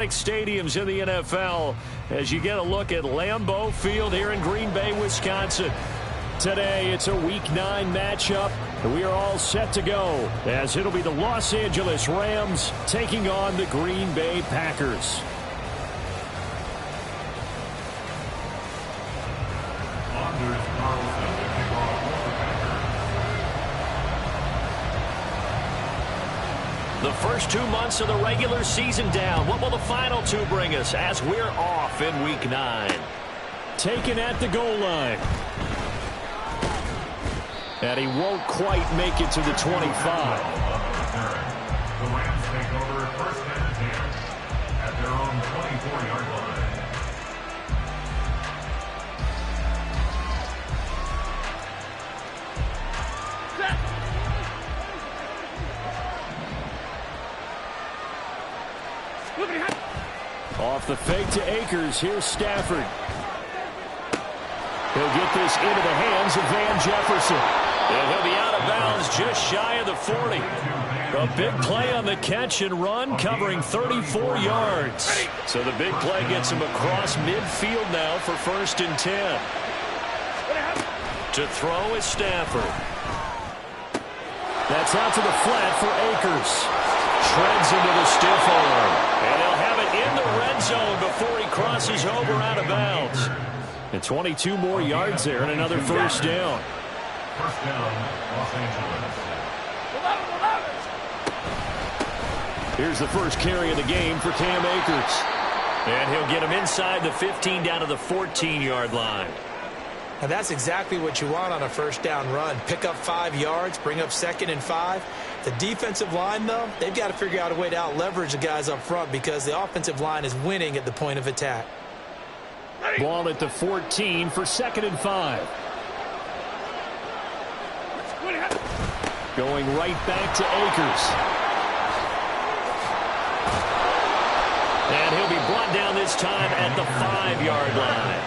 Stadiums in the NFL as you get a look at Lambeau Field here in Green Bay, Wisconsin. Today, it's a Week 9 matchup. We are all set to go as it'll be the Los Angeles Rams taking on the Green Bay Packers. The first 2 months of the regular season down. What will the final two bring us as we're off in Week 9? Taken at the goal line. And he won't quite make it to the 25. The Rams take over first and 10 at their own 24-yard line. Off the fake to Akers. Here's Stafford. He'll get this into the hands of Van Jefferson. And he'll be out of bounds just shy of the 40. A big play on the catch and run, covering 34 yards. So the big play gets him across midfield now for first and 10. To throw is Stafford. That's out to the flat for Akers. Treads into the stiff arm. And he'll have it in the red zone before he crosses over out of bounds. And 22 more yards there and another first down. First down, Los Angeles. Here's the first carry of the game for Cam Akers. And he'll get him inside the 15 down to the 14-yard line. And that's exactly what you want on a first down run. Pick up 5 yards, bring up second and 5. The defensive line, though, they've got to figure out a way to out-leverage the guys up front because the offensive line is winning at the point of attack. Ball at the 14 for second and 5. Going right back to Akers. And he'll be brought down this time at the 5-yard line.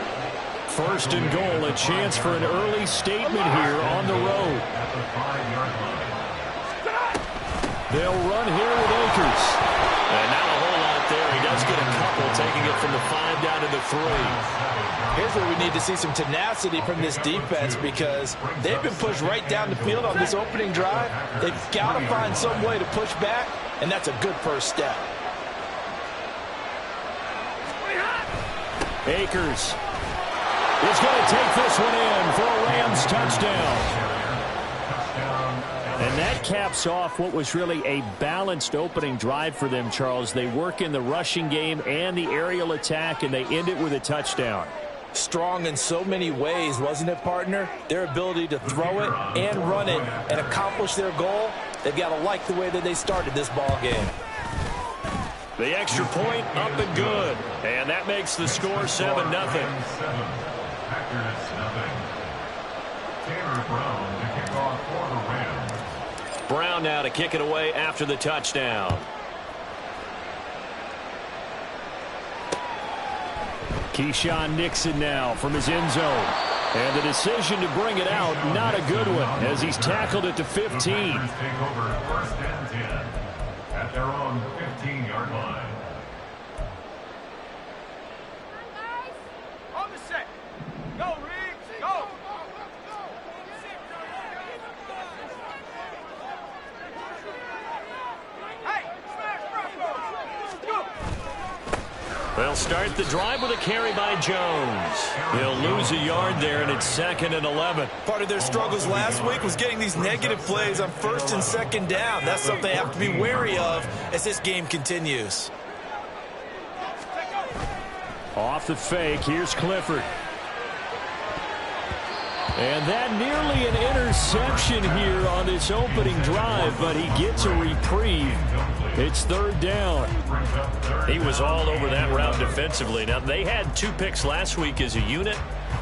First and goal, a chance for an early statement here on the road. At the 5-yard line. They'll run here with Akers. And not a whole lot there. He does get a couple, taking it from the 5 down to the 3. Here's where we need to see some tenacity from this defense because they've been pushed right down the field on this opening drive. They've got to find some way to push back, and that's a good first step. Akers is going to take this one in for a Rams touchdown. And that caps off what was really a balanced opening drive for them, Charles. They work in the rushing game and the aerial attack, and they end it with a touchdown. Strong in so many ways, wasn't it, partner? Their ability to throw it and run it and accomplish their goal, they've got to like the way that they started this ball game. The extra point up and good. And that makes the score 7-0. Packers 0. Taylor Brown to kick off for the Rams. Brown now to kick it away after the touchdown. Keyshawn Nixon now from his end zone. And the decision to bring it out, not a good one, as he's tackled at the 15. The Packers take over first and 10 at their own 15-yard line. On the set. Go, Riggs. Go. Hey, smash Broncos. Go. They'll start the drive with a carry by Jones. He'll lose a yard there, and it's 2nd and 11. Part of their struggles last week was getting these negative plays on first and second down. That's something they have to be wary of as this game continues. Off the fake, here's Clifford. And that nearly an interception here on this opening drive, but he gets a reprieve. It's 3rd down. He was all over that route defensively. Now, they had 2 picks last week as a unit.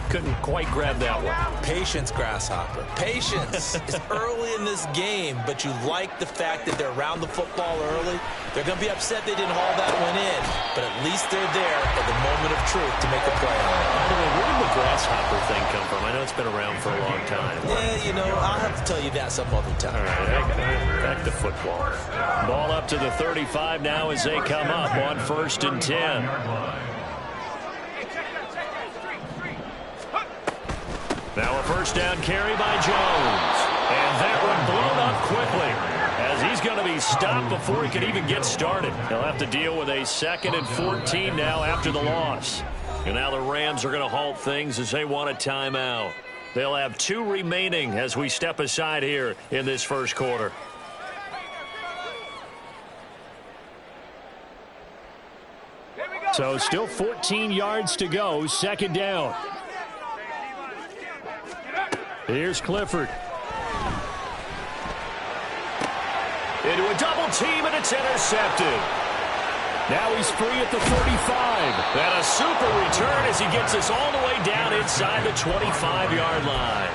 Couldn't quite grab that one. Patience, Grasshopper. Patience. It's early in this game, but you like the fact that they're around the football early. They're going to be upset they didn't haul that one in, but at least they're there at the moment of truth to make a play on it. By the way, where did the grasshopper thing come from? I know it's been around for a long time. Yeah, you know, I'll have to tell you that some other time. All right, back to football. Ball up to the 35 now as they come up on 1st and 10. Now a first down carry by Jones. And that one blown up quickly as he's going to be stopped before he can even get started. He'll have to deal with a 2nd and 14 now after the loss. And now the Rams are going to halt things as they want a timeout. They'll have 2 remaining as we step aside here in this first quarter. So still 14 yards to go, 2nd down. Here's Clifford. Into a double team, and it's intercepted. Now he's free at the 35. And a super return as he gets us all the way down inside the 25-yard line.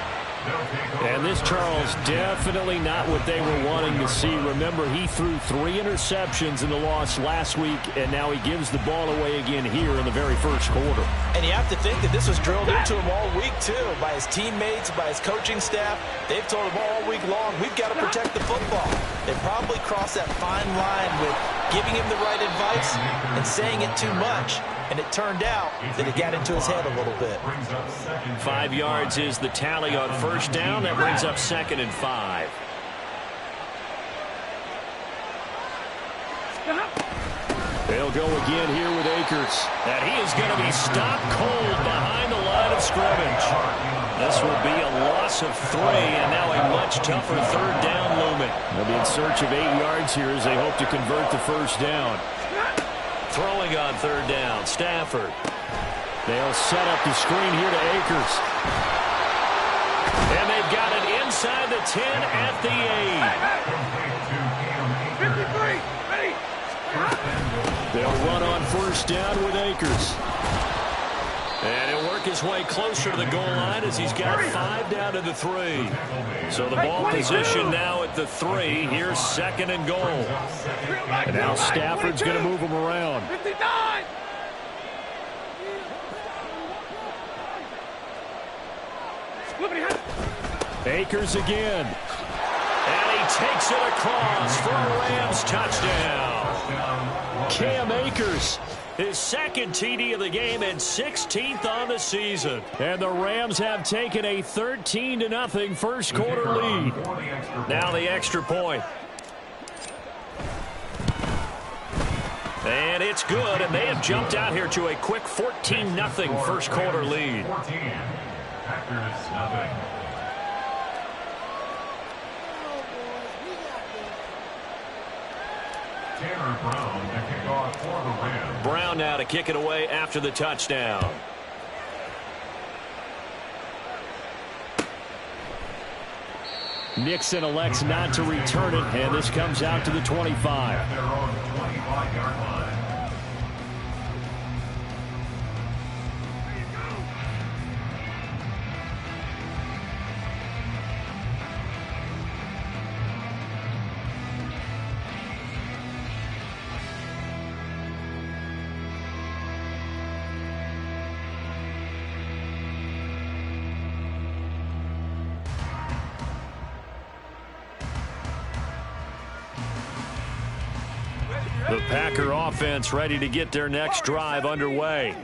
And this, Charles, definitely not what they were wanting to see. Remember, he threw 3 interceptions in the loss last week, and now he gives the ball away again here in the very first quarter. And you have to think that this was drilled into him all week, too, by his teammates, by his coaching staff. They've told him all week long, we've got to protect the football. They probably crossed that fine line with giving him the right advice and saying it too much. And it turned out that it got into his head a little bit. 5 yards is the tally on first down. That brings up 2nd and 5. They'll go again here with Akers. And he is going to be stopped cold behind the line of scrimmage. This will be a loss of 3, and now a much tougher 3rd down looming. They'll be in search of 8 yards here as they hope to convert the first down. Throwing on 3rd down, Stafford. They'll set up the screen here to Akers. And they've got it inside the 10 at the 8. 53, ready. They'll run on first down with Akers. And he'll work his way closer to the goal line as he's got 5 down to the 3. So the ball position now at the 3. Here's 2nd and goal. And now Stafford's going to move him around. 59. Akers again. And he takes it across for a Rams touchdown. Cam Akers, his 2nd TD of the game and 16th on the season. And the Rams have taken a 13-0 first quarter lead. Now the extra point. And it's good, and they have jumped out here to a quick 14-0 first quarter lead. 14. Packers nothing. Tanner Brown to kick off for the Rams. Brown now to kick it away after the touchdown. Nixon elects not to return it, and this comes out to the 25. At their own 25-yard line. The Packer offense ready to get their next drive underway.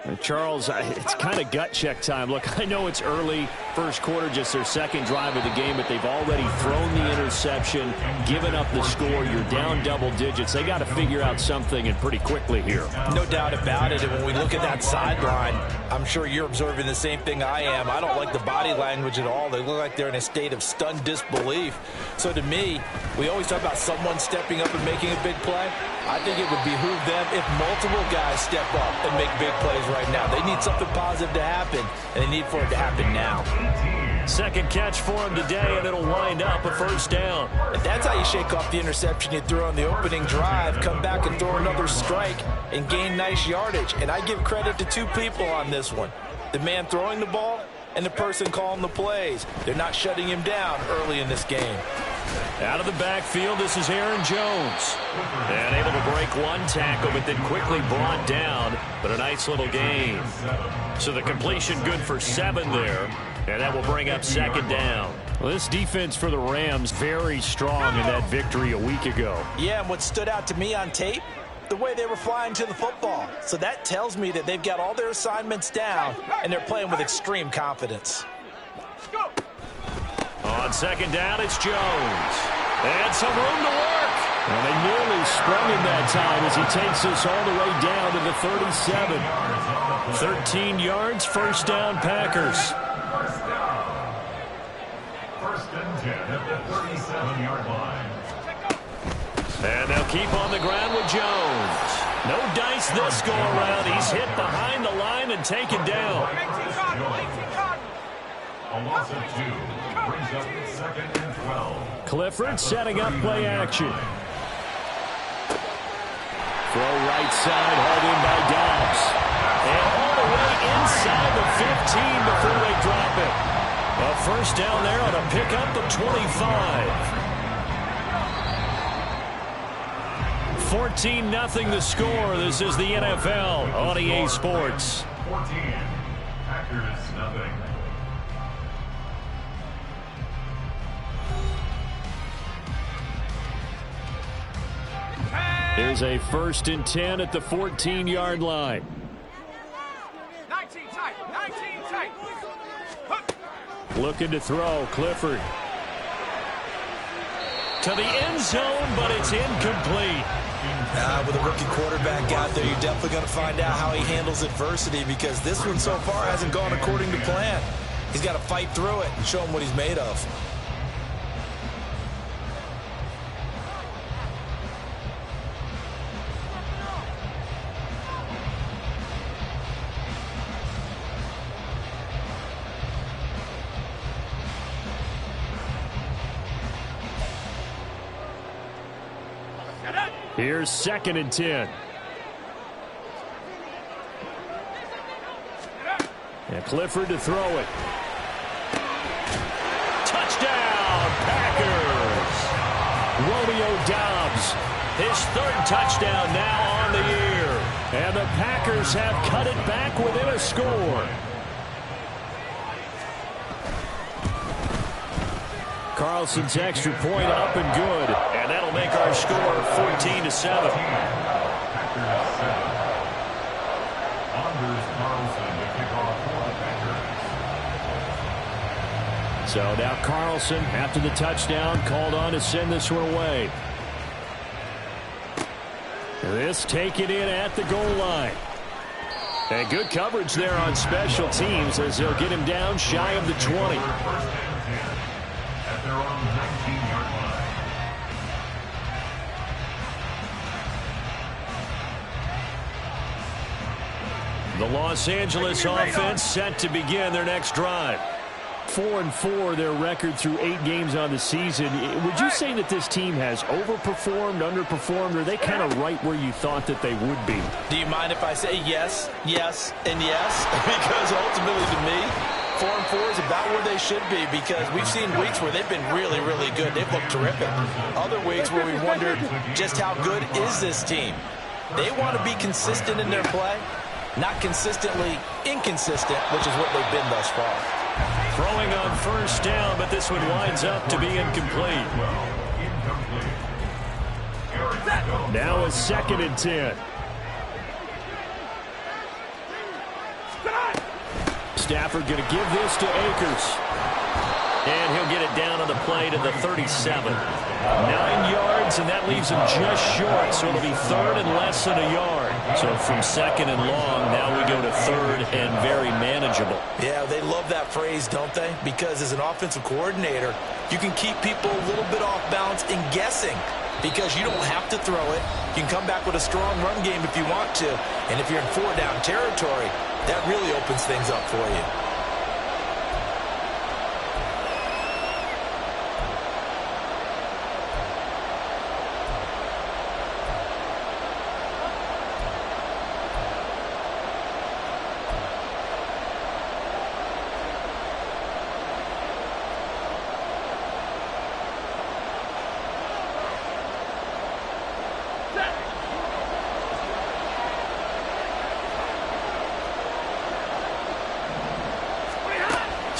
And Charles, it's kind of gut check time. Look, I know it's early, first quarter, just their 2nd drive of the game, but they've already thrown the interception, given up the score. You're down double digits. They got to figure out something, and pretty quickly here. No doubt about it. And when we look at that sideline, I'm sure you're observing the same thing I am. I don't like the body language at all. They look like they're in a state of stunned disbelief. So to me, we always talk about someone stepping up and making a big play. I think it would behoove them if multiple guys step up and make big plays right now. They need something positive to happen, and they need for it to happen now. 2nd catch for him today, and it'll wind up a first down. And that's how you shake off the interception you threw on the opening drive, come back and throw another strike and gain nice yardage. And I give credit to 2 people on this one. The man throwing the ball and the person calling the plays. They're not shutting him down early in this game. Out of the backfield, this is Aaron Jones. And able to break one tackle, but then quickly brought down. But a nice little gain. So the completion good for 7 there. And that will bring up 2nd down. Well, this defense for the Rams very strong in that victory a week ago. Yeah, and what stood out to me on tape, the way they were flying to the football. So that tells me that they've got all their assignments down, and they're playing with extreme confidence. On 2nd down, it's Jones. And some room to work. Well, they nearly sprung him that time as he takes us all the way down to the 37. 13 yards, 1st down, Packers. First and 10 at the 37-yard line. And they'll keep on the ground with Jones. No dice this go-around. He's hit behind the line and taken down. A loss of 2 brings up 2nd and 12. Clifford setting up play action. Throw right side, hauled in by Dobbs. And all the way inside the 15 before they drop it. A 1st down there on a pickup of 25. 14-0 the score. This is the NFL on EA Sports. 14. Packers nothing. Here's a 1st and 10 at the 14-yard line. 19 tight. 19 tight. Looking to throw, Clifford. To the end zone, but it's incomplete. With a rookie quarterback out there, you're definitely going to find out how he handles adversity, because this one so far hasn't gone according to plan. He's got to fight through it and show him what he's made of. Here's 2nd and 10. And Clifford to throw it. Touchdown, Packers. Romeo Dobbs. His 3rd touchdown now on the year. And the Packers have cut it back within a score. Carlson's extra point up and good. And that'll make our score 14-7. Packers 7. Anders Carlson to kick off for the Packers. So now Carlson, after the touchdown, called on to send this one away. This taken in at the goal line. And good coverage there on special teams as they'll get him down shy of the 20. First and 10 at their own 19-yard line. The Los Angeles offense set to begin their next drive. 4-4 their record through 8 games on the season. Would you say that this team has overperformed, underperformed, or are they kind of right where you thought that they would be? Do you mind if I say yes, yes, and yes? Because ultimately to me, 4-4 is about where they should be, because we've seen weeks where they've been really, really good. They've looked terrific. Other weeks where we wondered just how good is this team. They want to be consistent in their play, not consistently inconsistent, which is what they've been thus far. Throwing on 1st down, but this one winds up to be incomplete. Now a 2nd and 10. Stafford going to give this to Akers. And he'll get it down on the play to the 37. 9 yards, and that leaves him just short, so it'll be 3rd and less than a yard. So from 2nd and long, now we go to 3rd and very manageable. Yeah, they love that phrase, don't they? Because as an offensive coordinator, you can keep people a little bit off balance and guessing, because you don't have to throw it. You can come back with a strong run game if you want to. And if you're in 4-down territory, that really opens things up for you.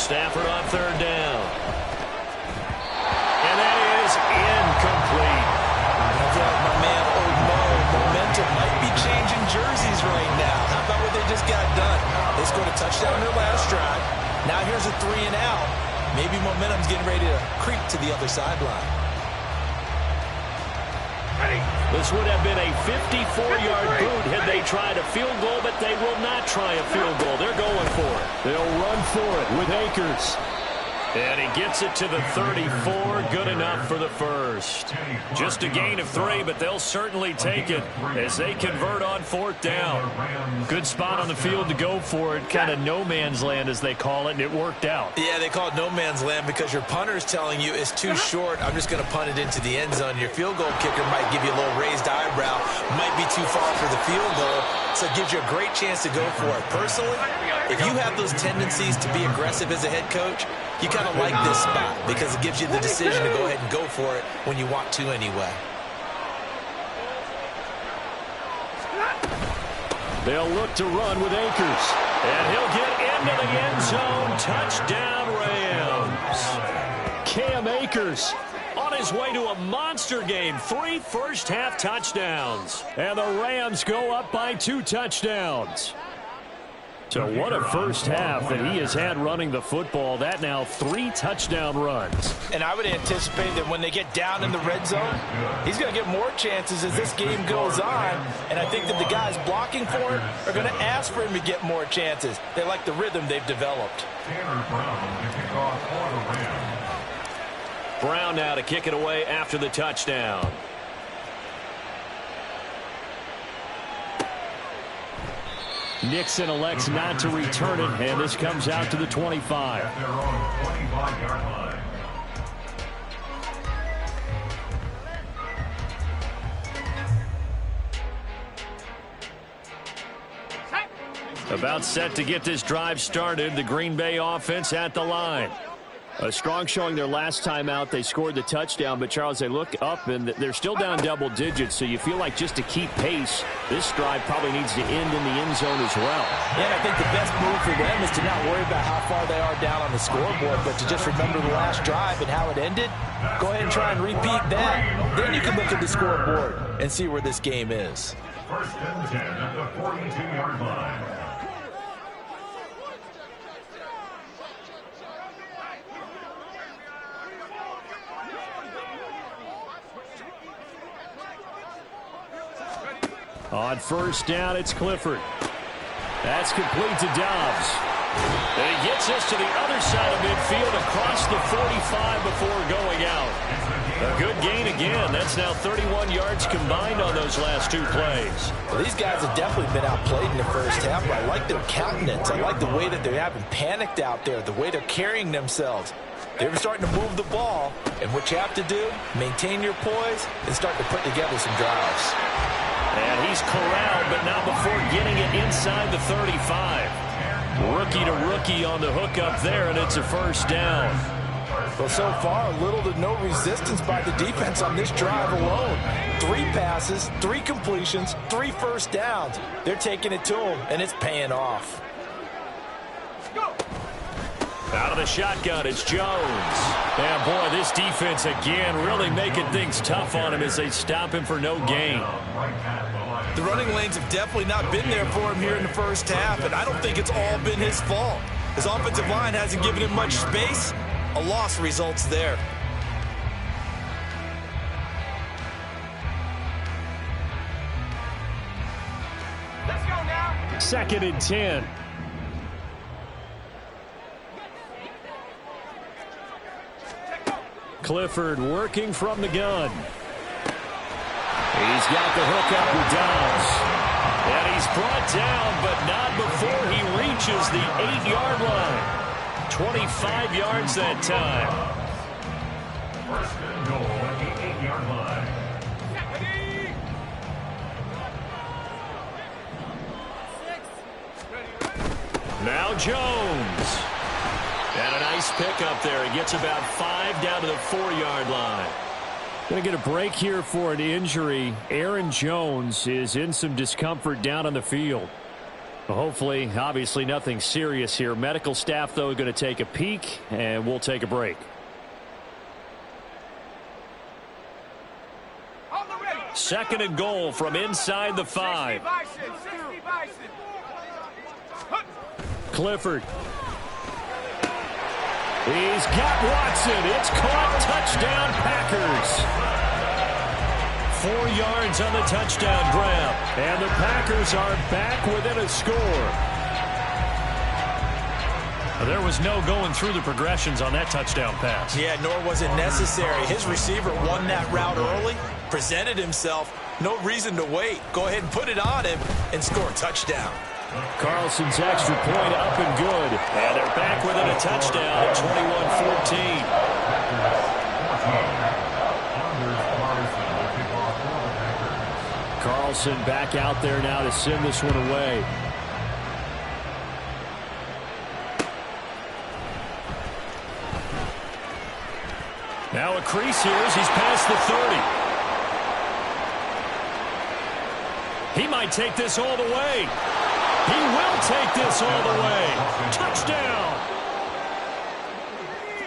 Stafford on third down. And that is incomplete. I feel like my man, Old Mo, momentum might be changing jerseys right now. How about what they just got done? They scored a touchdown in their last drive. Now here's a 3 and out. Maybe momentum's getting ready to creep to the other sideline. This would have been a 54-yard boot had they tried a field goal, but they will not try a field goal. They're going for it. They'll run for it with Akers. And he gets it to the 34. Good enough for the first. Just a gain of 3, but they'll certainly take it as they convert on fourth down. Good spot on the field to go for it. Kind of no man's land, as they call it, and it worked out. Yeah, they call it no man's land because your punter is telling you it's too short. I'm just going to punt it into the end zone. Your field goal kicker might give you a little raised eyebrow. Might be too far for the field goal, so it gives you a great chance to go for it. Personally, if you have those tendencies to be aggressive as a head coach, you kind of like this spot because it gives you the decision to go ahead and go for it when you want to anyway. They'll look to run with Akers. And he'll get into the end zone. Touchdown, Rams. Cam Akers On his way to a monster game. 3 first-half touchdowns. And the Rams go up by 2 touchdowns. So what a first half that he has had running the football. That now 3 touchdown runs. And I would anticipate that when they get down in the red zone, he's going to get more chances as this game goes on. And I think that the guys blocking for him are going to ask for him to get more chances. They like the rhythm they've developed. Brown now to kick it away after the touchdown. Nixon elects not to return it, and this comes out to the 25. At their own 25-yard line. About set to get this drive started. The Green Bay offense at the line. A strong showing their last time out. They scored the touchdown, but, Charles, they look up, and they're still down double digits, so you feel like just to keep pace, this drive probably needs to end in the end zone as well. Yeah, and I think the best move for them is to not worry about how far they are down on the scoreboard, but to just remember the last drive and how it ended. Go ahead and try and repeat that. Then you can look at the scoreboard and see where this game is. First and 10 at the 42-yard line. On first down, it's Clifford. That's complete to Dobbs. And he gets us to the other side of midfield across the 45 before going out. A good gain again. That's now 31 yards combined on those last 2 plays. Well, these guys have definitely been outplayed in the first half, but I like their countenance. I like the way that they haven't panicked out there, the way they're carrying themselves. They're starting to move the ball, and what you have to do, maintain your poise and start to put together some drives. And he's corralled, but not before getting it inside the 35. Rookie to rookie on the hook up there, and it's a first down. Well, so far, little to no resistance by the defense on this drive alone. 3 passes, 3 completions, 3 first downs. They're taking it to them, and it's paying off. Out of the shotgun, it's Jones. And, boy, this defense again really making things tough on him as they stop him for no gain. The running lanes have definitely not been there for him here in the first half, and I don't think it's all been his fault. His offensive line hasn't given him much space. A loss results there. Let's go now. 2nd and 10. Clifford working from the gun. He's got the hook up with Dobbs. And he's brought down, but not before he reaches the 8-yard line. 25 yards that time. First and goal at the 8-yard line. Now Jones. And a nice pickup there. He gets about 5 down to the 4-yard line. Going to get a break here for an injury. Aaron Jones is in some discomfort down on the field. Well, hopefully, obviously, nothing serious here. Medical staff, though, going to take a peek, and we'll take a break. Second and goal from inside the 5. Clifford. He's got Watson. It's caught. Touchdown, Packers. 4 yards on the touchdown grab. And the Packers are back within a score. There was no going through the progressions on that touchdown pass. Yeah, nor was it necessary. His receiver won that route early, presented himself. No reason to wait. Go ahead and put it on him and score a touchdown. Carlson's extra point up and good. And they're back within a touchdown at 21-14. Carlson back out there now to send this one away. Now a crease here as he's past the 30. He might take this all the way. He will take this all the way. Touchdown.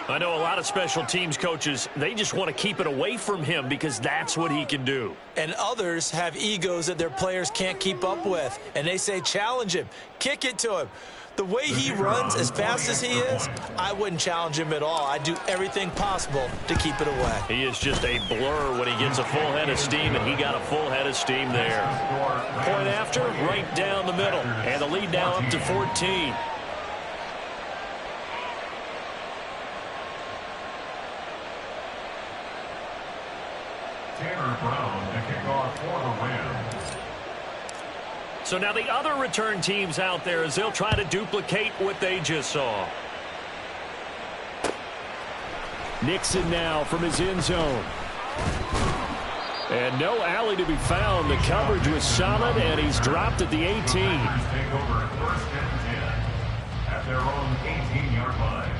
I know a lot of special teams coaches, they just want to keep it away from him because that's what he can do. And others have egos that their players can't keep up with. And they say, challenge him. Kick it to him. The way he runs as fast as he is, I wouldn't challenge him at all. I'd do everything possible to keep it away. He is just a blur when he gets a full head of steam, and he got a full head of steam there. Point after, right down the middle. And the lead now up to 14. Tanner Brown to kick off for the win. So now the other return teams out there as they'll try to duplicate what they just saw. Nixon now from his end zone. And no alley to be found. The coverage was solid, and he's dropped at the 18. Take over first and 10 at their own 18-yard line.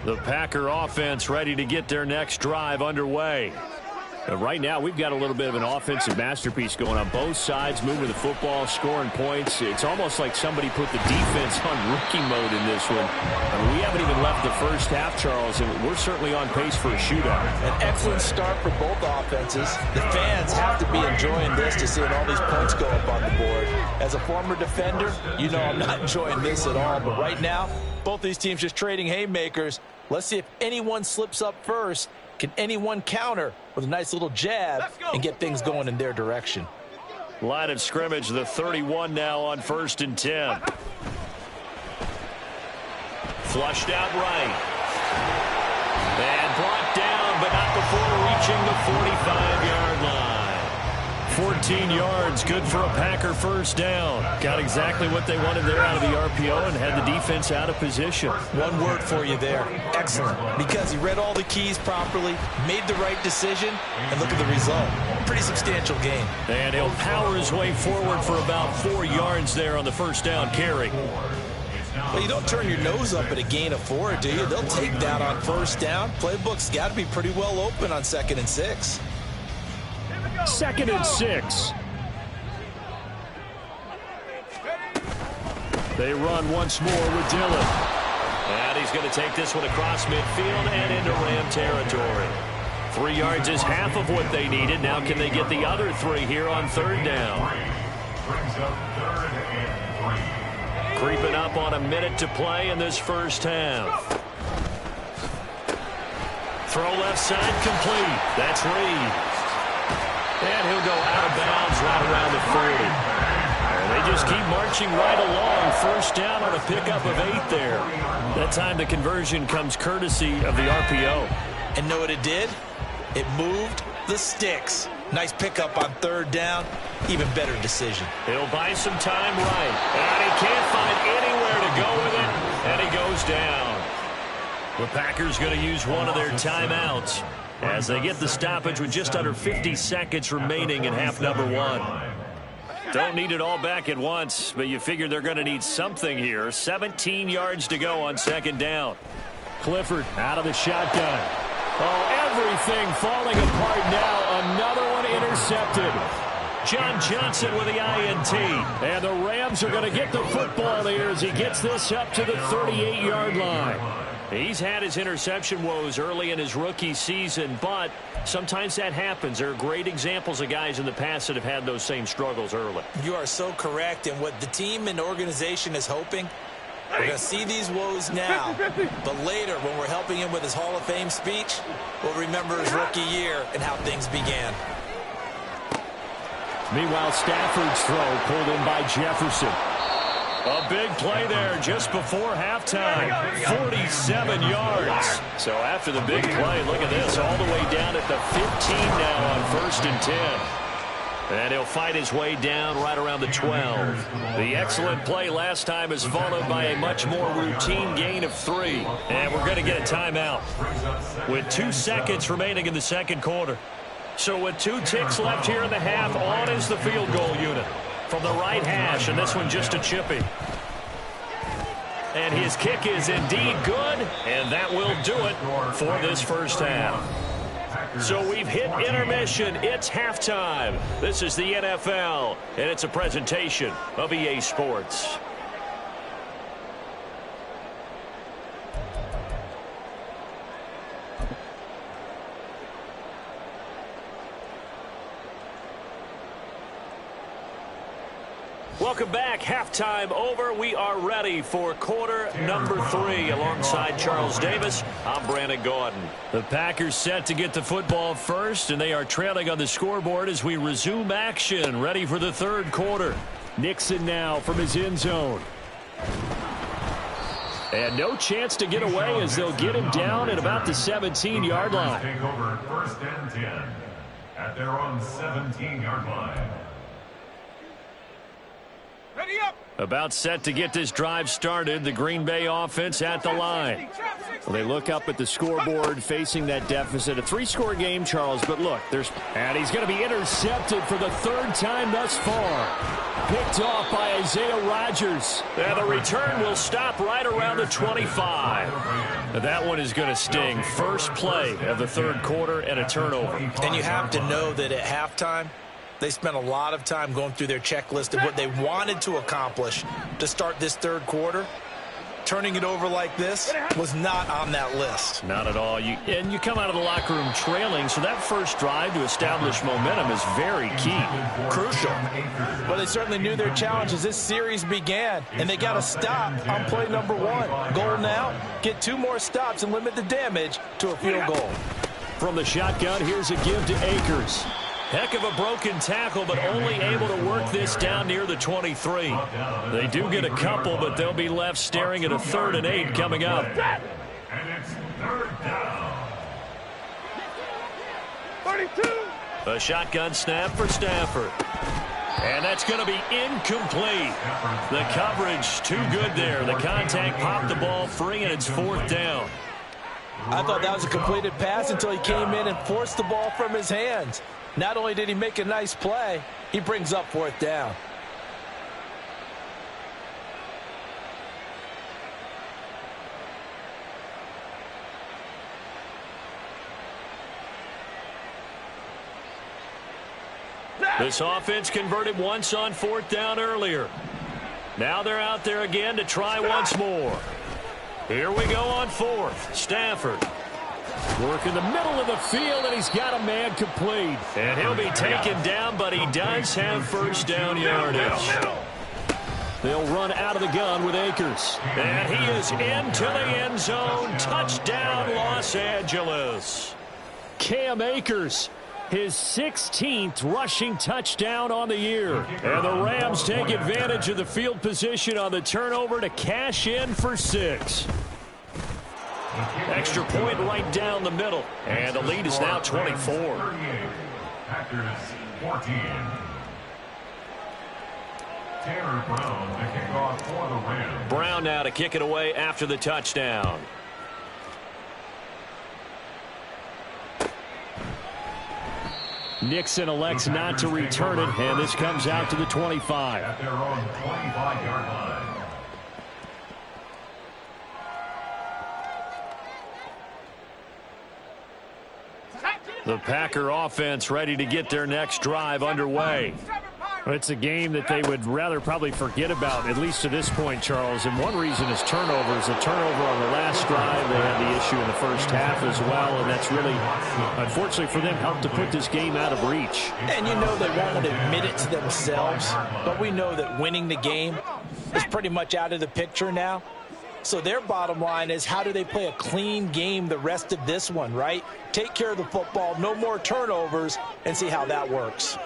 The Packer offense ready to get their next drive underway. Right now, we've got a little bit of an offensive masterpiece going on both sides, moving the football, scoring points. It's almost like somebody put the defense on rookie mode in this one. I mean, we haven't even left the first half, Charles, and we're certainly on pace for a shootout. An excellent start for both offenses. The fans have to be enjoying this to seeing all these points go up on the board. As a former defender, you know I'm not enjoying this at all, but right now, both these teams just trading haymakers. Let's see if anyone slips up first. Can anyone counter with a nice little jab and get things going in their direction? Line of scrimmage, the 31 now on 1st and 10. Flushed out right. And brought down, but not before reaching the 45-yard line. 14 yards, good for a Packer first down. Got exactly what they wanted there out of the RPO and had the defense out of position. One word for you there, excellent. Because he read all the keys properly, made the right decision, and look at the result. Pretty substantial gain. And he'll power his way forward for about 4 yards there on the first down carry. Well, you don't turn your nose up at a gain of 4, do you? They'll take that on first down. Playbook's got to be pretty well open on 2nd and 6. 2nd and 6. They run once more with Dillon. And he's going to take this one across midfield and into Ram territory. 3 yards is half of what they needed. Now can they get the other 3 here on 3rd down? Brings up 3rd and 3. Creeping up on a minute to play in this first half. Throw left side complete. That's Reed. And he'll go out of bounds right around the 40. And they just keep marching right along. First down on a pickup of 8 there. That time the conversion comes courtesy of the RPO. And know what it did? It moved the sticks. Nice pickup on 3rd down. Even better decision. He'll buy some time right. And he can't find anywhere to go with it. And he goes down. The Packers going to use one of their timeouts as they get the stoppage with just under 50 seconds remaining in half number 1. Don't need it all back at once, but you figure they're going to need something here. 17 yards to go on 2nd down. Clifford out of the shotgun. Oh, everything falling apart now. Another one intercepted. John Johnson with the INT. And the Rams are going to get the football here as he gets this up to the 38-yard line. He's had his interception woes early in his rookie season, but sometimes that happens. There are great examples of guys in the past that have had those same struggles early. You are so correct, and what the team and organization is hoping, we're going to see these woes now, but later when we're helping him with his Hall of Fame speech, we'll remember his rookie year and how things began. Meanwhile, Stafford's throw pulled in by Jefferson. A big play there just before halftime. 47 yards. So after the big play, look at this, all the way down at the 15 now on 1st and 10. And he'll fight his way down right around the 12. The excellent play last time is followed by a much more routine gain of 3. And we're going to get a timeout with 2 seconds remaining in the second quarter. So with 2 ticks left here in the half, on is the field goal unit from the right hash, and this one just a chippy. And his kick is indeed good, and that will do it for this first half. So we've hit intermission. It's halftime. This is the NFL, and it's a presentation of EA Sports. Welcome back. Halftime over. We are ready for quarter number 3. Alongside Charles Davis, I'm Brandon Gaudin. The Packers set to get the football first, and they are trailing on the scoreboard as we resume action. Ready for the third quarter. Nixon now from his end zone. And no chance to get away as they'll get him down at about the 17-yard line. Take over 1st and 10 at their own 17-yard line. Ready up. About set to get this drive started. The Green Bay offense at the line. Well, they look up at the scoreboard facing that deficit. A 3-score game, Charles, but look, and he's going to be intercepted for the 3rd time thus far. Picked off by Isaiah Rodgers. And the return will stop right around the 25. That one is going to sting. First play of the 3rd quarter and a turnover. And you have to know that at halftime, they spent a lot of time going through their checklist of what they wanted to accomplish to start this 3rd quarter. Turning it over like this was not on that list. Not at all. You come out of the locker room trailing, so that first drive to establish momentum is very key. Crucial. Well, they certainly knew their challenge as this series began, and they got to stop on play number 1. Goal now, get 2 more stops and limit the damage to a field goal. From the shotgun, here's a give to Akers. Heck of a broken tackle, but only able to work this down near the 23. They do get a couple, but they'll be left staring at a 3rd and 8 coming up. And it's 3rd down. 32. A shotgun snap for Stafford. And that's going to be incomplete. The coverage too good there. The contact popped the ball free, and it's 4th down. I thought that was a completed pass until he came in and forced the ball from his hands. Not only did he make a nice play, he brings up 4th down. This offense converted once on 4th down earlier. Now they're out there again to try once more. Here we go on 4th. Stafford. Work in the middle of the field, and he's got a man complete. And he'll be taken down, but he does have 1st down yardage. They'll run out of the gun with Akers. And he is into the end zone. Touchdown, Los Angeles. Cam Akers, his 16th rushing touchdown on the year. And the Rams take advantage of the field position on the turnover to cash in for 6. Extra point right down the middle. And the lead is now 24. Packers 14. Taylor Brown to kick off for the Rams. Brown now to kick it away after the touchdown. Nixon elects not to return it, and this comes out to the 25. At their own 25-yard line. The Packer offense ready to get their next drive underway. It's a game that they would rather probably forget about, at least to this point, Charles. And one reason is turnovers. A turnover on the last drive. They had the issue in the first half as well, and that's really, unfortunately for them, helped to put this game out of reach. And you know they won't admit it to themselves, but we know that winning the game is pretty much out of the picture now. So their bottom line is, how do they play a clean game the rest of this one, right? Take care of the football, no more turnovers, and see how that works.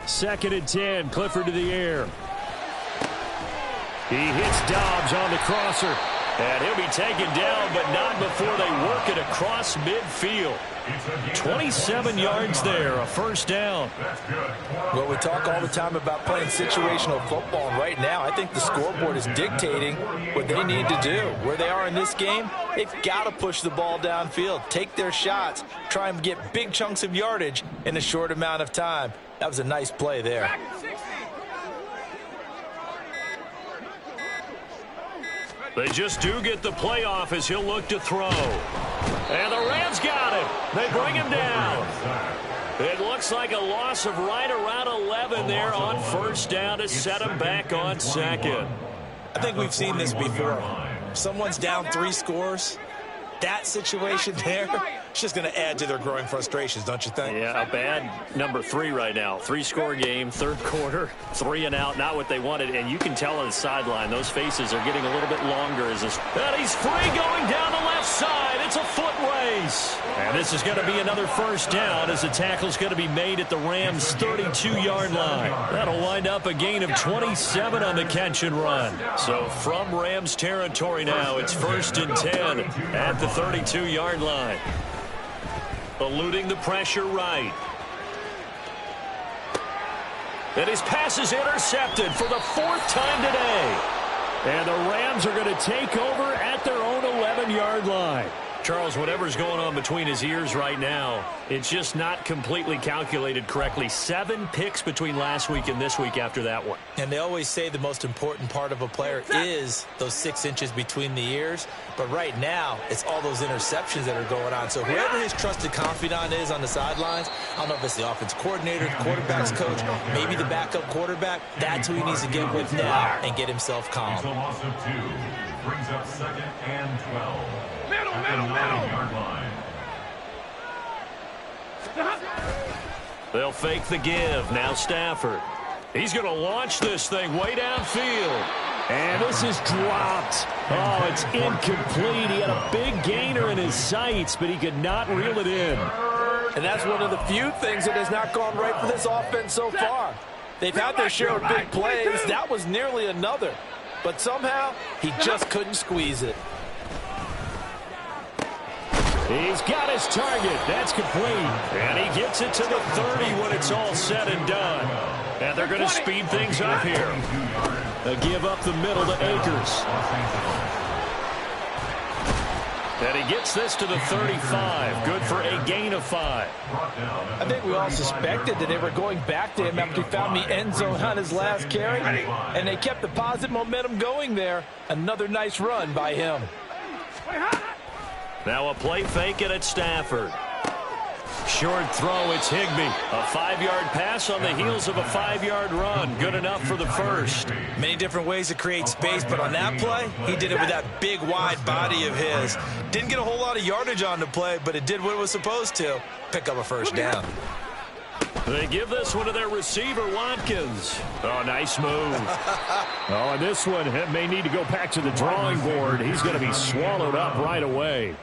2nd and 10, Clifford to the air. He hits Dobbs on the crosser. And he'll be taken down, but not before they work it across midfield. 27 yards there, a first down. Well, we talk all the time about playing situational football, and right now I think the scoreboard is dictating what they need to do. Where they are in this game, they've got to push the ball downfield, take their shots, try and get big chunks of yardage in a short amount of time. That was a nice play there. They just do get the playoff as he'll look to throw. And the Rams got him. They bring him down. It looks like a loss of right around 11 there on first down to set him back on second. I think we've seen this before. Someone's down 3 scores. That situation there, it's just going to add to their growing frustrations, don't you think? Yeah, a bad number 3 right now. 3-score game, third quarter, 3 and out, not what they wanted. And you can tell on the sideline, those faces are getting a little bit longer as this. And he's free going down the left side. It's a foot race. And this is going to be another first down as the tackle's going to be made at the Rams' 32-yard line. That'll wind up a gain of 27 on the catch and run. So from Rams territory now, it's 1st and 10 at the 32-yard line. Eluding the pressure right. And his pass is intercepted for the 4th time today. And the Rams are going to take over at their own 11-yard line. Charles, whatever's going on between his ears right now, it's just not completely calculated correctly. 7 picks between last week and this week after that one. And they always say the most important part of a player is those 6 inches between the ears. But right now, it's all those interceptions that are going on. So whoever his trusted confidant is on the sidelines, I don't know if it's the offense coordinator, the quarterback's coach, maybe the backup quarterback, that's who he needs to get with now and get himself calm. It's a loss of 2. Brings up 2nd and 12. Middle. Yard line. They'll fake the give. Now Stafford. He's going to launch this thing way downfield. And this is dropped. Oh, it's incomplete. He had a big gainer in his sights, but he could not reel it in. And that's one of the few things that has not gone right for this offense so far. They've had their share of big plays. That was nearly another. But somehow, he just couldn't squeeze it. He's got his target. That's complete. And he gets it to the 30 when it's all said and done. And they're going to speed things up here. A give up the middle to Akers. And he gets this to the 35. Good for a gain of 5. I think we all suspected that they were going back to him after he found the end zone on his last carry. And they kept the positive momentum going there. Another nice run by him. Now a play fake it at Stafford. Short throw, it's Higbee. A 5-yard pass on the heels of a 5-yard run. Good enough for the first. Many different ways to create space, but on that play, he did it with that big, wide body of his. Didn't get a whole lot of yardage on the play, but it did what it was supposed to. Pick up a first down. They give this one to their receiver, Watkins. Oh, nice move. Oh, and this one may need to go back to the drawing board. He's going to be swallowed up right away.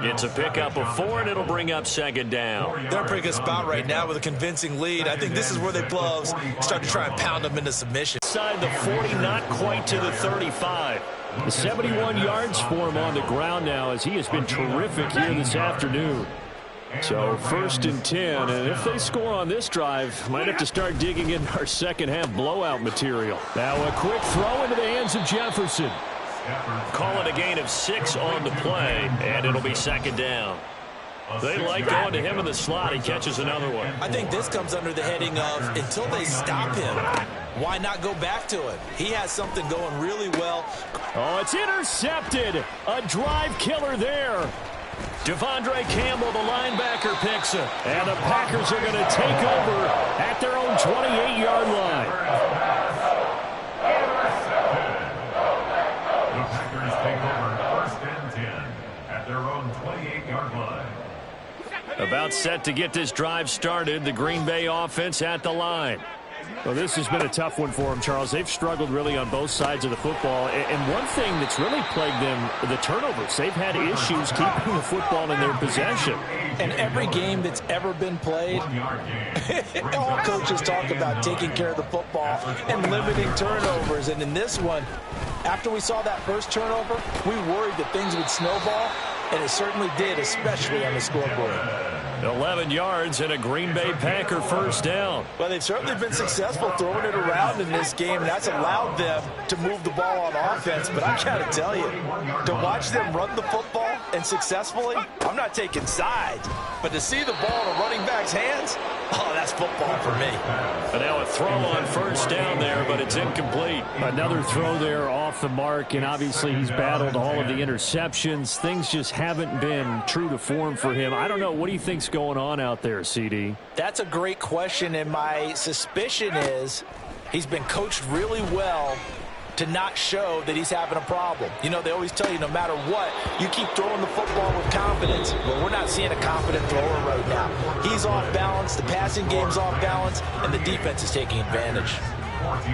It's a pickup of 4, and it'll bring up 2nd down. They're in a pretty good spot right now with a convincing lead. I think this is where they gloves start to try and pound them into submission. Inside the 40, not quite to the 35. 71 yards for him on the ground now as he has been terrific here this afternoon. So 1st and 10, and if they score on this drive, might have to start digging in our second half blowout material. Now a quick throw into the hands of Jefferson. Call it a gain of 6 on the play, and it'll be 2nd down. They like going to him in the slot. He catches another one. I think this comes under the heading of until they stop him, why not go back to it? He has something going really well. Oh, it's intercepted. A drive killer there. Devondre Campbell, the linebacker, picks it. And the Packers are going to take over at their own 28-yard line. The Packers take over 1st and 10 at their own 28-yard line. About set to get this drive started. The Green Bay offense at the line. Well, this has been a tough one for them, Charles. They've struggled really on both sides of the football. And one thing that's really plagued them, the turnovers. They've had issues keeping the football in their possession. And every game that's ever been played, all coaches talk about taking care of the football and limiting turnovers. And in this one, after we saw that first turnover, we worried that things would snowball, and it certainly did, especially on the scoreboard. 11 yards and a Green Bay Packer first down. Well, they've certainly been successful throwing it around in this game, and that's allowed them to move the ball on offense. But I got to tell you, to watch them run the football and successfully, I'm not taking sides. But to see the ball in a running back's hands, oh, that's football for me. And now a throw on first down there, but it's incomplete. Another throw there off the mark, and obviously he's battled all of the interceptions. Things just haven't been true to form for him. I don't know. What do you think's going on out there, CD? That's a great question, and my suspicion is he's been coached really well to not show that he's having a problem. You know, they always tell you no matter what, you keep throwing the football with confidence. Well, we're not seeing a confident thrower right now. He's off balance, the passing game's off balance, and the defense is taking advantage. 14.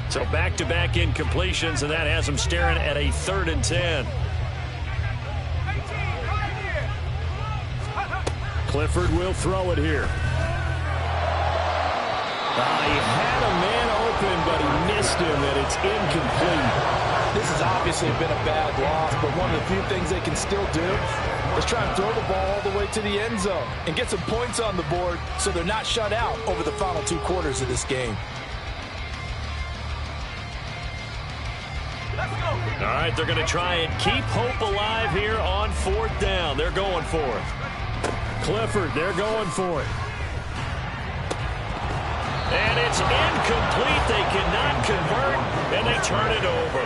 So back-to-back incompletions, and that has them staring at a 3rd and 10. Clifford will throw it here. He had a man open, but he missed him, and it's incomplete. This has obviously been a bad loss, but one of the few things they can still do is try and throw the ball all the way to the end zone and get some points on the board so they're not shut out over the final 2 quarters of this game. All right, they're going to try and keep hope alive here on 4th down. They're going for it. Clifford, they're going for it. And it's incomplete. They cannot convert, and they turn it over.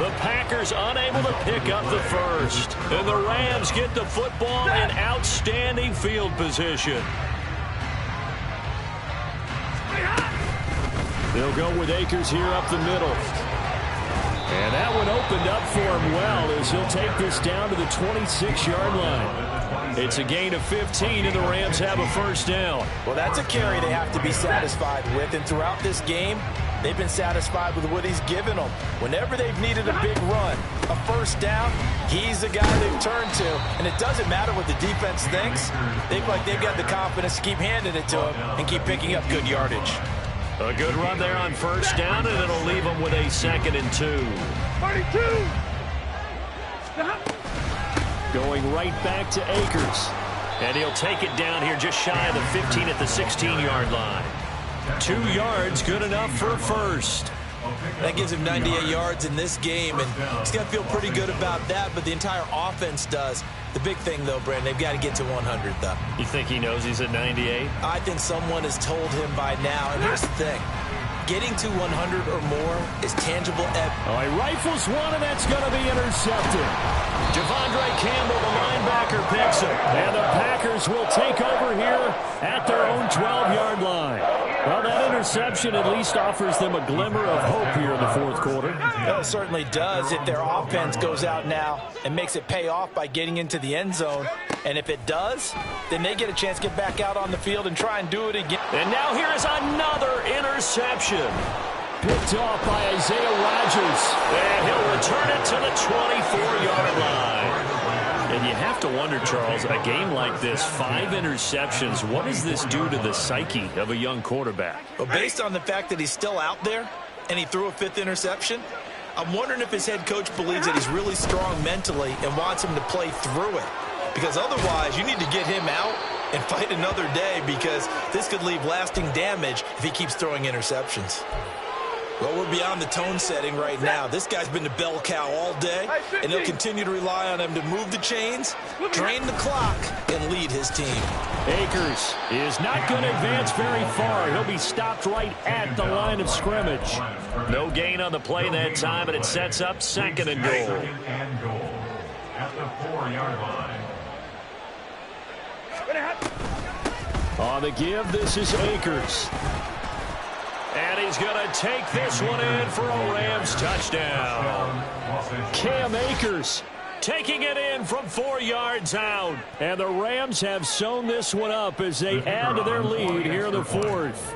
The Packers unable to pick up the first. And the Rams get the football in outstanding field position. They'll go with Akers here up the middle. And that one opened up for him well as he'll take this down to the 26-yard line. It's a gain of 15, and the Rams have a first down. Well, that's a carry they have to be satisfied with, and throughout this game, they've been satisfied with what he's given them. Whenever they've needed a big run, a first down, he's the guy they've turned to, and it doesn't matter what the defense thinks. They've got the confidence to keep handing it to him and keep picking up good yardage. A good run there on first down, and it'll leave them with a 2nd and 2. 32. Going right back to Akers. And he'll take it down here just shy of the 15 at the 16-yard line. 2 yards, good enough for a first. That gives him 98 yards in this game, and he's going to feel pretty good about that, but the entire offense does. The big thing, though, Brandon, they've got to get to 100, though. You think he knows he's at 98? I think someone has told him by now, and here's the thing. Getting to 100 or more is tangible evidence. Oh, he rifles one, and that's going to be intercepted. Devondre Campbell, the linebacker, picks it. And the Packers will take over here at their own 12-yard line. Well, that interception at least offers them a glimmer of hope here in the 4th quarter. Well, it certainly does if their offense goes out now and makes it pay off by getting into the end zone. And if it does, then they get a chance to get back out on the field and try and do it again. And now here is another interception. Picked off by Isaiah Rodgers. And he'll return it to the 24-yard line. And you have to wonder, Charles, a game like this, 5 interceptions, what does this do to the psyche of a young quarterback? Well, based on the fact that he's still out there and he threw a 5th interception, I'm wondering if his head coach believes that he's really strong mentally and wants him to play through it. Because otherwise, you need to get him out and fight another day, because this could leave lasting damage if he keeps throwing interceptions. Well, we're beyond the tone setting right now. This guy's been the bell cow all day, and they'll continue to rely on him to move the chains, drain the clock, and lead his team. Akers is not going to advance very far. He'll be stopped right at the line of scrimmage. No gain on the play that time, and it sets up second and goal. Second and goal at the 4-yard line. On the give, this is Akers. And he's going to take this one in for a Rams touchdown. Cam Akers taking it in from 4 yards out. And the Rams have sewn this one up as they add to their lead here in the fourth.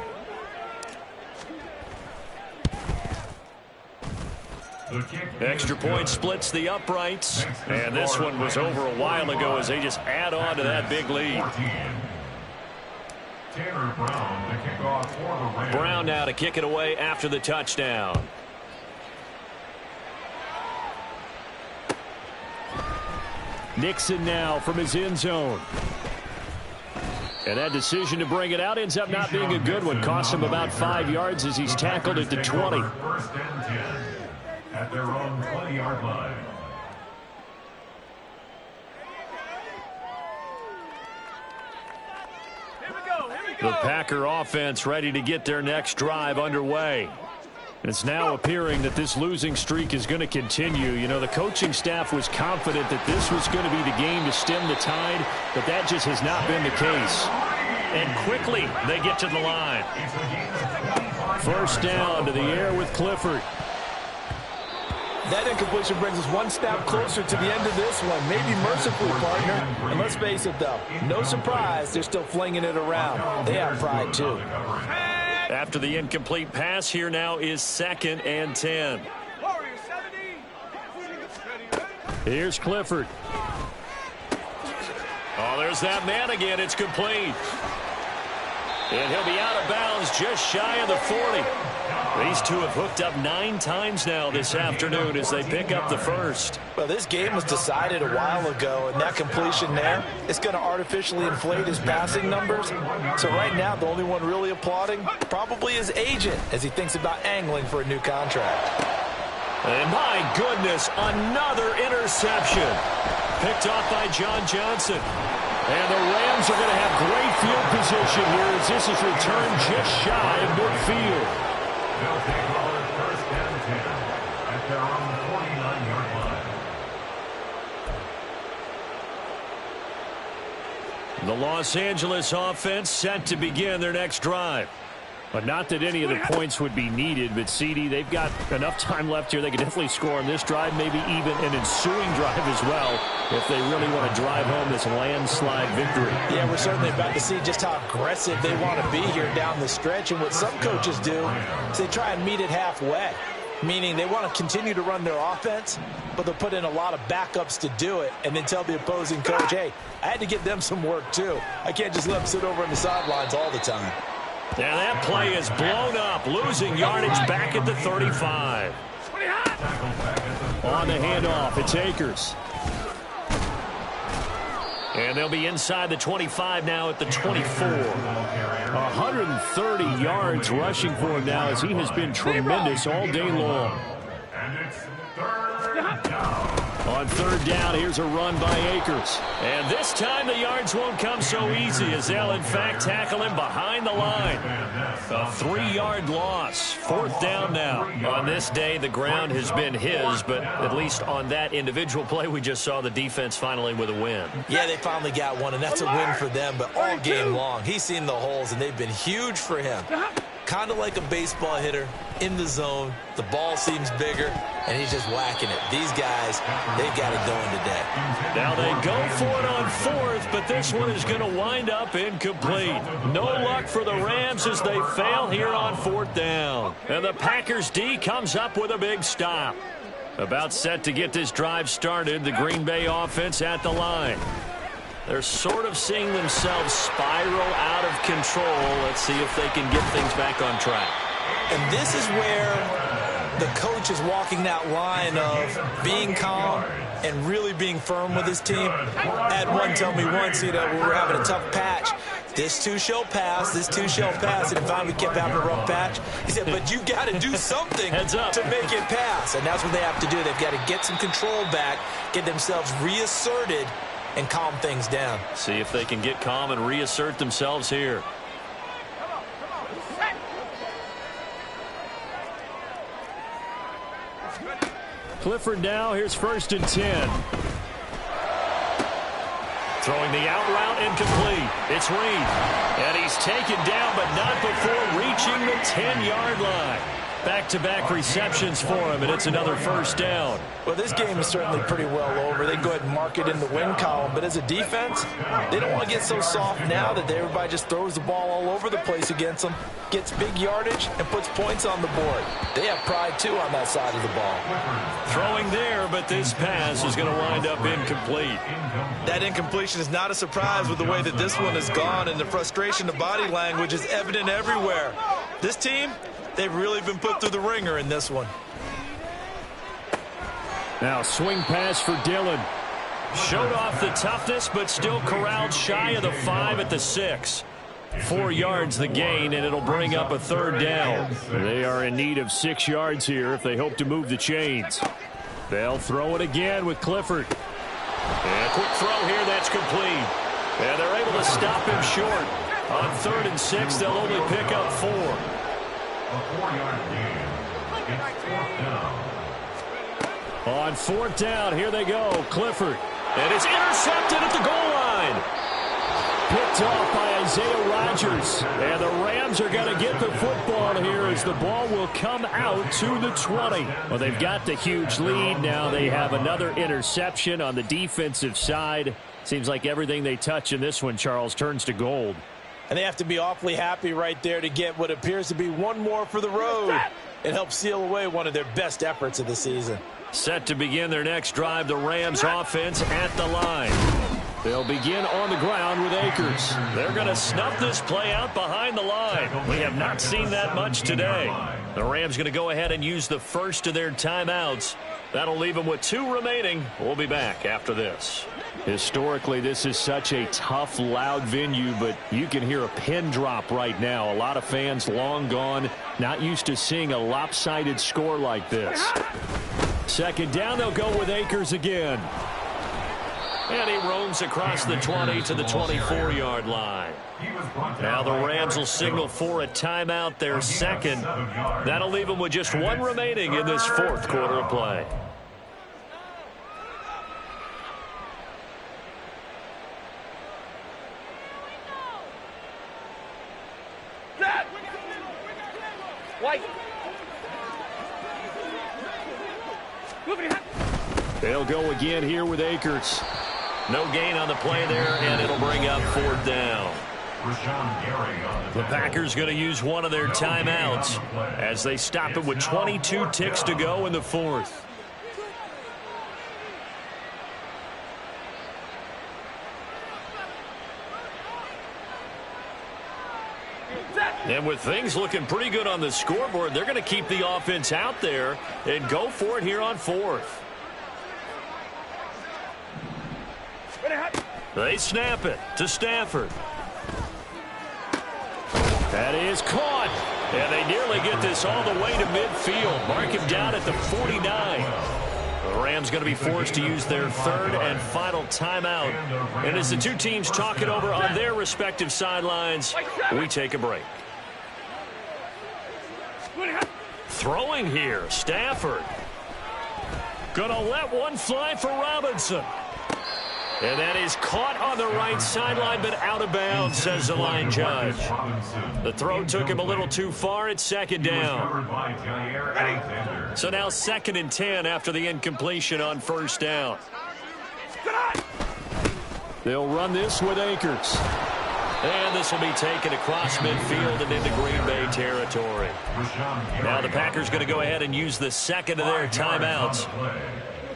Extra point splits the uprights. And this one was over a while ago as they just add on to that big lead. Tanner Brown, the kickoff for the Rams. Brown now to kick it away after the touchdown. Nixon now from his end zone. And that decision to bring it out ends up not being a good one. Cost him about 5 yards as he's tackled at the 20. First and 10 at their own 20-yard line. The Packer offense ready to get their next drive underway. It's now appearing that this losing streak is going to continue. You know, the coaching staff was confident that this was going to be the game to stem the tide, but that just has not been the case. And quickly, they get to the line. First down to the air with Clifford. That incompletion brings us one step closer to the end of this one. Maybe mercifully, partner. And let's face it, though, no surprise, they're still flinging it around. They have pride, too. After the incomplete pass, here now is 2nd and 10. Here's Clifford. Oh, there's that man again. It's complete. And he'll be out of bounds just shy of the 40. These two have hooked up 9 times now this afternoon as they pick up the first. Well, this game was decided a while ago, and that completion there is going to artificially inflate his passing numbers. So right now, the only one really applauding probably his agent as he thinks about angling for a new contract. And my goodness, another interception. Picked off by John Johnson. And the Rams are going to have great field position here as this is returned just shy of midfield. They'll take over first and 10 at their own 49-yard line. The Los Angeles offense set to begin their next drive. But not that any of the points would be needed, but CD, they've got enough time left here. They can definitely score on this drive, maybe even an ensuing drive as well, if they really want to drive home this landslide victory. Yeah, we're certainly about to see just how aggressive they want to be here down the stretch. And what some coaches do is they try and meet it halfway, meaning they want to continue to run their offense, but they'll put in a lot of backups to do it and then tell the opposing coach, hey, I had to get them some work too. I can't just let them sit over on the sidelines all the time. And that play is blown up, losing yardage back at the 35. On the handoff, it's Akers. And they'll be inside the 25 now at the 24. 130 yards rushing for him now as he has been tremendous all day long. And it's third down. On third down, here's a run by Akers. And this time the yards won't come so easy as they'll in fact tackle him behind the line. A 3-yard loss. Fourth down now. On this day, the ground has been his, but at least on that individual play, we just saw the defense finally with a win. Yeah, they finally got one, and that's a win for them, but all game long, he's seen the holes, and they've been huge for him. Kind of like a baseball hitter in the zone. The ball seems bigger, and he's just whacking it. These guys, they've got it going today. Now they go for it on fourth, but this one is going to wind up incomplete. No luck for the Rams as they fail here on fourth down. And the Packers D comes up with a big stop. About set to get this drive started, the Green Bay offense at the line. They're sort of seeing themselves spiral out of control. Let's see if they can get things back on track. And this is where the coach is walking that line of being calm and really being firm with his team. I had one tell me once, we were having a tough patch. This too shall pass. This too shall pass. And finally kept having a rough patch. He said, but you got to do something to make it pass. And that's what they have to do. They've got to get some control back, get themselves reasserted, and calm things down. See if they can get calm and reassert themselves here. Clifford now. Here's 1st and 10. Throwing the out route incomplete. It's Reed. And he's taken down, but not before reaching the 10-yard line. Back-to-back receptions for him, and it's another 1st down. Well, this game is certainly pretty well over. They go ahead and mark it in the win column. But as a defense, they don't want to get so soft now that everybody just throws the ball all over the place against them, gets big yardage, and puts points on the board. They have pride, too, on that side of the ball. Throwing there, but this pass is going to wind up incomplete. That incompletion is not a surprise with the way that this one has gone, and the frustration of body language is evident everywhere. This team, they've really been put through the ringer in this one. Now swing pass for Dillon. Showed off the toughness, but still corralled shy of the 5 at the 6. 4 yards the gain, and it'll bring up a 3rd down. They are in need of 6 yards here if they hope to move the chains. They'll throw it again with Clifford. And a quick throw here that's complete. And they're able to stop him short. On 3rd and 6, they'll only pick up 4. A 4-yard gain. It's 4th down. On 4th down, here they go. Clifford. And it's intercepted at the goal line. Picked off by Isaiah Rodgers. And the Rams are going to get the football here as the ball will come out to the 20. Well, they've got the huge lead. Now they have another interception on the defensive side. Seems like everything they touch in this one, Charles, turns to gold. And they have to be awfully happy right there to get what appears to be one more for the road. It helps seal away one of their best efforts of the season. Set to begin their next drive, the Rams offense at the line. They'll begin on the ground with Akers. They're going to snuff this play out behind the line. We have not seen that much today. The Rams going to go ahead and use the first of their timeouts. That'll leave them with 2 remaining. We'll be back after this. Historically, this is such a tough, loud venue, but you can hear a pin drop right now. A lot of fans long gone, not used to seeing a lopsided score like this. 2nd down, they'll go with Akers again. And he roams across the 20 to the 24-yard line. Now the Rams will signal for a timeout, their 2nd. That'll leave them with just 1 remaining in this 4th quarter of play. They'll go again here with Akers. No gain on the play there, and it'll bring up 4th down. The Packers going to use one of their timeouts as they stop it with 22 ticks to go in the 4th. And with things looking pretty good on the scoreboard, they're going to keep the offense out there and go for it here on 4th. They snap it to Stafford. That is caught. And they nearly get this all the way to midfield. Mark him down at the 49. The Rams going to be forced to use their 3rd and final timeout. And as the 2 teams talk it over on their respective sidelines, we take a break. Throwing here, Stafford. Gonna let one fly for Robinson. And that is caught on the right sideline, but out of bounds, says the line judge. The throw took him a little too far. It's 2nd down. So now 2nd and 10 after the incompletion on 1st down. They'll run this with Akers. And this will be taken across midfield and into Green Bay territory. Now the Packers going to go ahead and use the 2nd of their timeouts.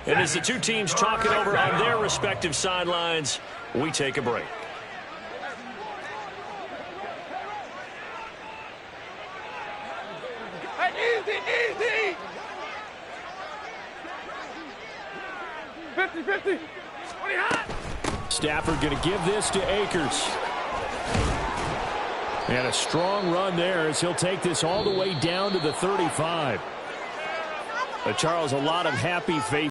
And as the 2 teams talk it over on their respective sidelines, we take a break. Easy! 50-50. Stafford going to give this to Akers. And a strong run there as he'll take this all the way down to the 35. Charles, a lot of happy faces